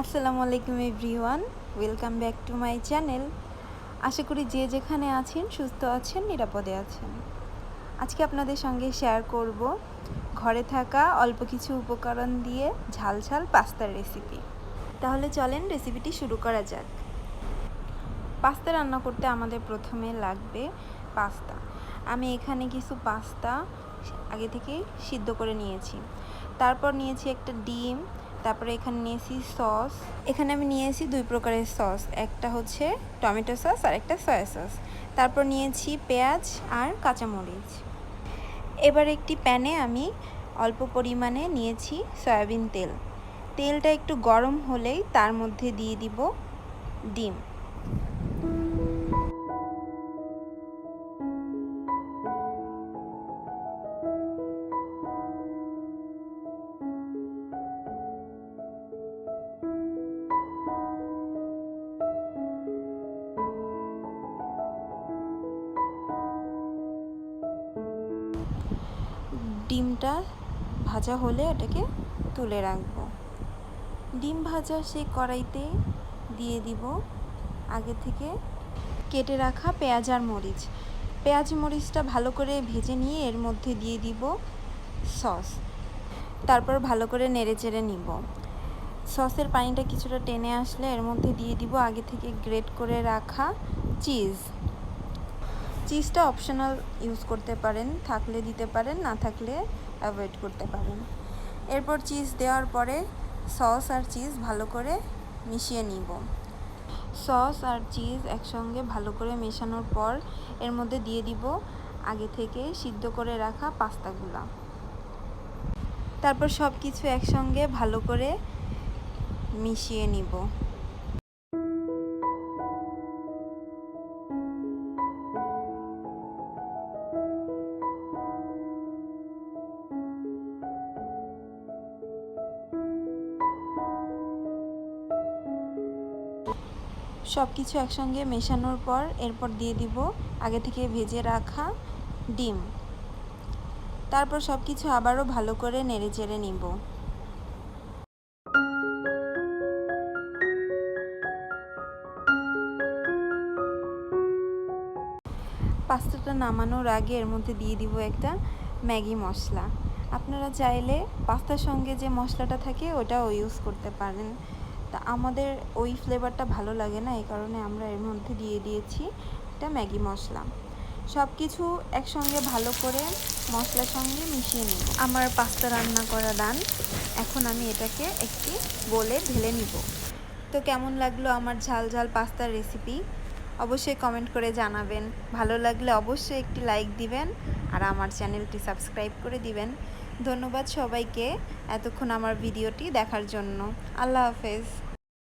আসসালামু আলাইকুম everyone, welcome back to my channel. আশা করি যে যেখানে আছেন সুস্থ আছেন, নিরাপদে আছেন। আজকে আপনাদের সঙ্গে শেয়ার করব ঘরে থাকা অল্প কিছু উপকরণ দিয়ে ঝাল ঝাল পাস্তার রেসিপি। তাহলে চলেন রেসিপিটি শুরু করা যাক। পাস্তা রান্না করতে আমাদের প্রথমে লাগবে পাস্তা। আমি এখানে কিছু পাস্তা আগে থেকেই সিদ্ধ করে নিয়েছি। তারপর নিয়েছি একটা ডিম, তারপরে এখানে নিয়েছি সস। এখানে আমি নিয়েছি 2 প্রকারের সস, একটা হচ্ছে টমেটো সস আর একটা সয়া সস। তারপর নিয়েছি পেঁয়াজ আর কাঁচামরিচ। এবার একটি প্যানে আমি অল্প পরিমাণে নিয়েছি সয়াবিন তেল। তেলটা একটু গরম হলেই তার মধ্যে দিয়ে দিব ডিম। ডিমটা ভাজা হলে এটাকে তুলে রাখবো। ডিম ভাজা সেই কড়াইতে দিয়ে দিব আগে থেকে কেটে রাখা পেঁয়াজ আর মরিচ। পেঁয়াজ মরিচটা ভালো করে ভেজে নিয়ে এর মধ্যে দিয়ে দিব সস। তারপর ভালো করে নেড়েচেড়ে নিব। সসের পানিটা কিছুটা টেনে আসলে এর মধ্যে দিয়ে দিব আগে থেকে গ্রেট করে রাখা চিজ। চিজটা অপশনাল ইউজ করতে পারেন, থাকলে দিতে পারেন, না থাকলে অ্যাভয়েড করতে পারেন। এরপর চিজ দেওয়ার পরে সস আর চিজ ভালো করে মিশিয়ে নিব। সস আর চিজ একসঙ্গে ভালো করে মেশানোর পর এর মধ্যে দিয়ে দিব আগে থেকে সিদ্ধ করে রাখা পাস্তাগুলা। তারপর সব কিছু একসঙ্গে ভালো করে মিশিয়ে নিব। সব কিছু একসঙ্গে মেশানোর পর এরপর দিয়ে দিব আগে থেকে ভেজে রাখা ডিম। তারপর সব কিছু আবারও ভালো করে নেড়েচেড়ে নিব। পাস্তাটা নামানোর আগে এর মধ্যে দিয়ে দিব একটা ম্যাগি মশলা। আপনারা চাইলে পাস্তার সঙ্গে যে মশলাটা থাকে ওটাও ইউজ করতে পারেন। তা আমাদের ওই ফ্লেভারটা ভালো লাগে না, এই কারণে আমরা এর মধ্যে দিয়ে দিয়েছি একটা ম্যাগি মশলা। সব কিছু একসঙ্গে ভালো করে মশলার সঙ্গে মিশিয়ে নিব। আমার পাস্তা রান্না করা ডান। এখন আমি এটাকে একটি বোলে ঢেলে নিব। তো কেমন লাগলো আমার ঝাল ঝাল পাস্তার রেসিপি? অবশ্যই কমেন্ট করে জানাবেন। ভালো লাগলে অবশ্যই একটি লাইক দিবেন আর আমার চ্যানেলটি সাবস্ক্রাইব করে দিবেন। ধন্যবাদ সবাইকে এতক্ষণ আমার ভিডিওটি দেখার জন্য। আল্লাহ হাফেজ।